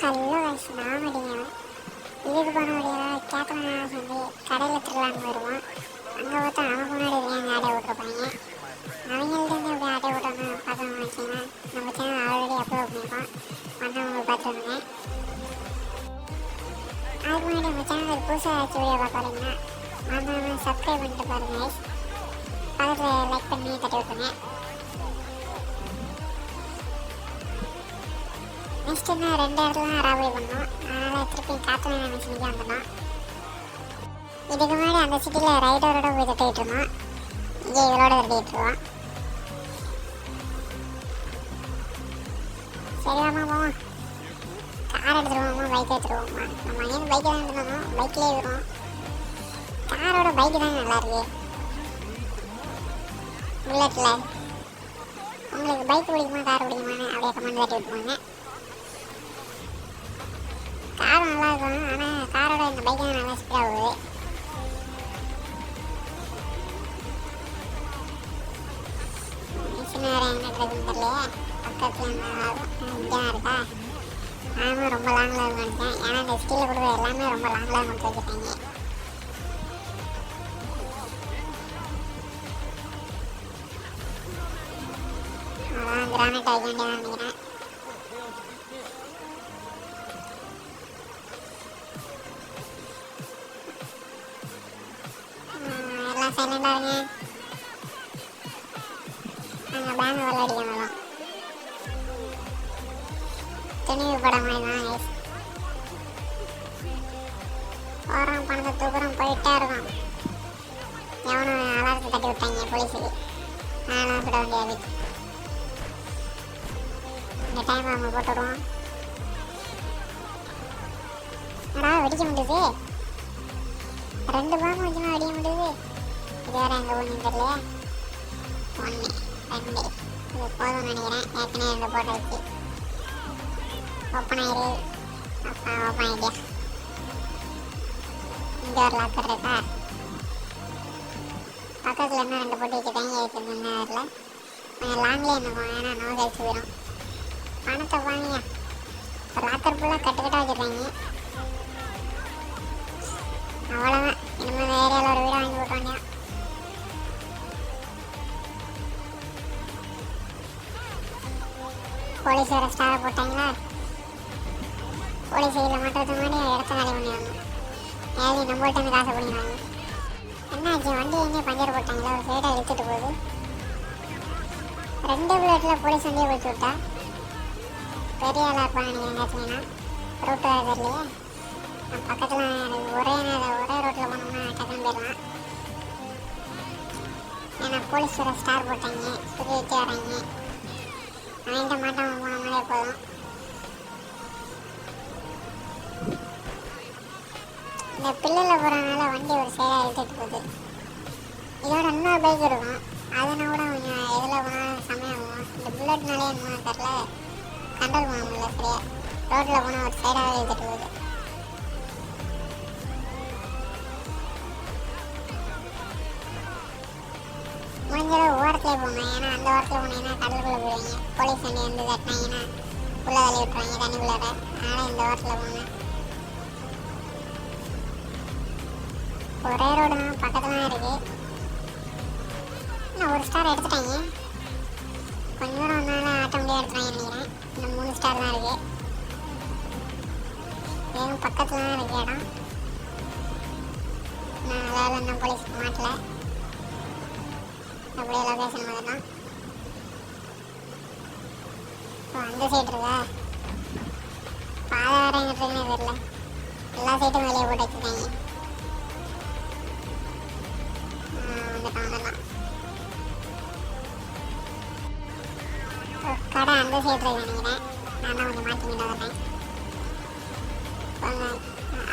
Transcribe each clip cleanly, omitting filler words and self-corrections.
Hello guys, நான் அடிங்க இதுக்கு போன வழியாக கேட்கலாம் சொல்லி கடையில் திருவிழான்னு வருவான். அங்கே பார்த்தா அவன் முன்னாடி எங்கள் ஆட்டை விட்டுருப்பாங்க. அவங்கள்ட்ட எப்படி ஆட்டை விட்டோன்னு பார்க்கணும்னு வச்சிங்கன்னா நம்ம சேனல் ஆல்ரெடி அப்லோட் பண்ணியிருக்கோம். வந்தவங்க பார்த்துருங்க. அதுக்கு முன்னாடி நம்ம சேனலுக்கு புதுசாக ஏதாச்சும் வீடியோ பார்க்க வரீங்கன்னா வந்தவங்க சப்ஸ்கிரைப் பண்ணிட்டு பாருங்க கைஸ். பக்கத்தில் லைக் பண்ணி தட்டி விட்டுருங்க. நெக்ஸ்ட் என்ன 2 இடத்துல ராபரி பண்ணோம். அதனால் திருப்பி காற்று மிஷினுக்கு வந்துட்டோம். இதுக்கு முன்னாடி அந்த சிட்டியில் ரைடரோட போய் தட்டிகிட்டு இருந்தோம். இங்கே இவரோட தட்டிகிட்டு இருக்கோம். சரி வாமா போவோம். கார் எடுத்துருவோமா பைக் எடுத்துருவோமா? நம்ம அங்கேருந்து பைக்கை தான் எடுத்துருந்தோம். பைக்லேயே வரும். காரோட பைக்கு தான் நல்லாயிருக்கு. புல்லட்டில் உங்களுக்கு பைக் பிடிக்குமா கார் பிடிக்குமான்னு அப்படியே கமெண்ட் தட்டி விட்டுருவாங்க. கார் நல்லா இருக்கும், ஆனால் காரோட இந்த பைக் தான் நல்லா ஸ்பீடாக போகுது. மிஷின் வேறு எங்கே இருக்குன்னு தெரியலையே. பக்கத்தில் இங்கே இருக்கா? நானும் ரொம்ப லாங்கில் இருக்குன்னு. ஏன்னா இந்த ஸ்டீலில் கொடுக்குற எல்லாமே ரொம்ப லாங்கில் கொடுத்து வச்சுருக்காங்க. அதான் கிரானைட் வைக்க வேண்டியதான் நினைக்கிறேன். எல்லாம் சைலண்டாக இருங்க. நாங்கள் பேங்க் வெள்ள அடிக்க வரோம். துணிவு படம் மாதிரி தான் கைஸ். போகிறோம், பணத்தை தூக்குறோம், போயிட்டே இருக்கோம். எவனும் அலாரத்தை தட்டி விட்டாங்க போலீஸுக்கு. அதெல்லாம் விட முடியாது. இந்த டைம் அவங்க போட்டுடுவோம். ஆனால் வெடிக்க முடியுது. 2 பாம்பு வச்சுனா வெடிக்க முடியுது. இது வேறு எங்கே போகணுன்னு தெரியலையா? 1 2 இது போதும்னு நினைக்கிறேன். ஏற்கனவே 2 போட்டு வச்சு ஓப்பன் ஆயிரு. அப்பா ஓப்பன் ஆகிட்டியா? இங்கே ஒரு லாக்கர் இருக்கா? பக்கத்தில் இன்னும் 2 போட்டு வச்சுட்டாங்க. இருக்குது இன்னும் வரல. கொஞ்சம் லாங்லேயே இருந்துக்கும், ஏன்னா நோ கழிச்சு போயிடும். பணத்தை வாங்கியா ஒரு லாக்கர் ஃபுல்லாக கட்டுக்கட்டாக வச்சுருக்காங்க. அவ்வளோதான். இனிமேல் இந்த ஏரியாவில் ஒரு வீடை வாங்கி போட்ட வேண்டியா. போலீஸ் வேறு ஸ்டாரை போட்டாங்களா? போலீஸ் இதில் மாட்டுறது மாதிரி இடத்த காலி பண்ணிடணும். ஏழி நம்மள்கிட்ட இருந்து காசை பண்ணிடுவாங்க. என்ன ஆச்சு? வண்டி எங்கேயும் பஞ்சர் போட்டாங்களா? ஒரு சைடாக இழுத்துட்டு போகுது. 2 புல்லட்டில் போலீஸ் வண்டியை போச்சு விட்டா பெரிய ஆளாக இருப்பாங்க நீங்கள் நினைச்சிங்கன்னா. ரூட்டு தெரியலையே. பக்கத்தில் ஒரே ரோட்டில் போனோம்னா டக்குன்னு போயிடலாம். ஏன்னா போலீஸ் வேறு ஸ்டார் போட்டாங்க, சுற்றி வச்சு வராங்க. அவன்கிட்ட மாட்டாமல் போனோம்னாலே போதும். இந்த பில்லில் போகிறனால வண்டி ஒரு சைடாக இழுத்துட்டு போகுது. இதோட இன்னொரு பைக் இருக்கும். அதனா கூட கொஞ்சம் எதில் போனாலும் சமயம். இந்த புல்லட்னாலே என்ன தெரில, கண்ட்ரோல் பண்ண முடியல சரியா. ரோட்டில் போனால் ஒரு சைடாகவே இழுத்துட்டு போகுது. முடிஞ்சளவு ஓரத்துலேயே போங்க. ஏன்னா அந்த ஓரத்தில் போனீங்கன்னா கடலுக்குள்ளே போயிடுவீங்க. போலீஸ் வண்டி வந்து தட்டினாங்கன்னா உள்ளே தள்ளி விட்டுருவாங்க தண்ணிக்குள்ளார. அதனால் இந்த ஓரத்தில் போங்க. ஒரே ரோடு தான், பக்கத்தில் தான் இருக்குது. இன்னும் ஒரு ஸ்டார் எடுத்துட்டாங்க. கொஞ்சம் தூரம் வந்தாலும் ஆட்டோமேட்டிக்காக எடுத்துட்டாங்க நினைக்கிறேன். இன்னும் 3 ஸ்டார் தான் இருக்குது. இதுவும் பக்கத்தில் தான் இருக்குது இடம். நான் வேலை இன்னும் போலீஸ்க்கு மாட்டல. அப்படியே லொக்கேஷன் வந்துட்டோம். அந்த சைடு இருக்கா? பாதை வேறு எங்கிட்ட இருக்குன்னே தெரியல. எல்லா சைட்டும் வெளியே போட்டு வச்சுருக்காங்க. வந்துட்டோம். கடை அந்த சைடு இருக்கு நினைக்கிறேன். நான் தான் கொஞ்சம் மாற்றிக்கிட்டு வரேன்.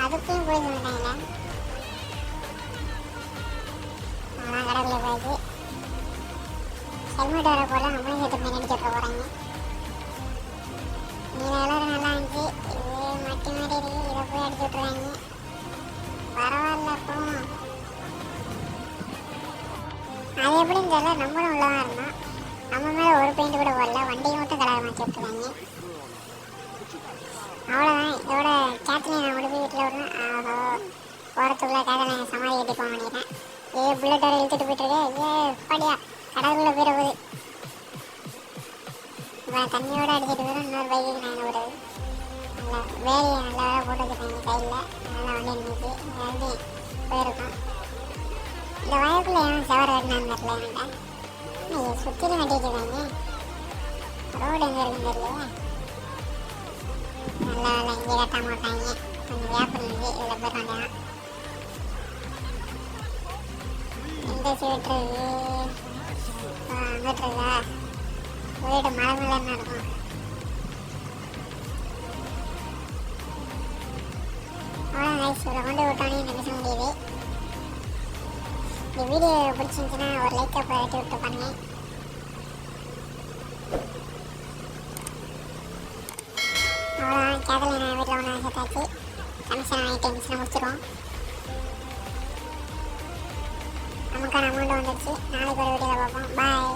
அதுக்கும் போய் சொல்லிட்டாங்களே. ஆனால் கடைக்குள்ளே போயிடுச்சு. ஹெல்மெட் வர போல நம்மளும் சேர்த்து பின்னாடி சொல்ல போகிறாங்க. நீங்கள் எல்லோரும் நல்லா இருந்துச்சு. இது மட்டி மாதிரி இருக்குது. இதை போய் அடிச்சு விட்ருவாங்க. பரவாயில்ல போவோம். அது எப்படின்னு தெரியல. நம்மளும் உள்ளதான் இருந்தோம். நம்ம மேலே ஒரு பெயிண்ட் கூட போடல. வண்டியை மட்டும் கலர் மாற்றி விட்டுருக்காங்க. அவ்வளோதான். இதோட கேத்ரினை நான் கொண்டு போய் வீட்டில் விடணும். ஆஹோ, போகிறதுக்குள்ளே கேத்ரினை சமாதி கட்டி போக வேண்டியதான். புல்லட் வரை இழுத்துட்டு போயிட்டுருக்கேன். பாடியா கடவுளுக்குள்ளே போயிட போகுது. இப்போ தண்ணியோடு அடிச்சிட்டு போயிடும். இன்னொரு பைக்குக்கு நான் என்ன விடுறது. நல்லா வேலையை நல்லா போட்டு வச்சுருக்கேன் கையில். நல்லா வண்டி இருந்துச்சு. வந்து போயிருக்கோம். இந்த வயக்குள்ளே ஏன் செவர கட்டினான்னு தெரியல என்கிட்ட. சுற்றிலும் கட்டி வச்சுருக்காங்க. ரோடு எங்கே இருக்குன்னு தெரியலையே. நல்லா வேலை இங்கே கட்டாமல் விட்டாங்க. கொஞ்சம் கேப் இருந்துச்சு. இதில் போயிட வேண்டியதான். எந்த சீட்டு அங்கிட்டு இருக்கா வீடு மழை மேலே இருக்கும். அவ்வளோ நைஸ். இவ்வளோ கொண்டு விட்டோன்னே இந்த பேச முடியுது. இந்த வீடியோ பிடிச்சிருந்துச்சுன்னா ஒரு லைக்கை போயிட்டு விட்டு பண்ணுங்க. அவ்வளோதான். கேட்கல நான் வீட்டில் ஒன்று சேர்த்தாச்சு. கமிஷன் வாங்கிட்டு மிஷினை முடிச்சிடுவோம். நமக்கான அமௌண்ட் வந்துடுச்சு. நாளைக்கு ஒரு வீடியோவில் பார்ப்போம். பாய்.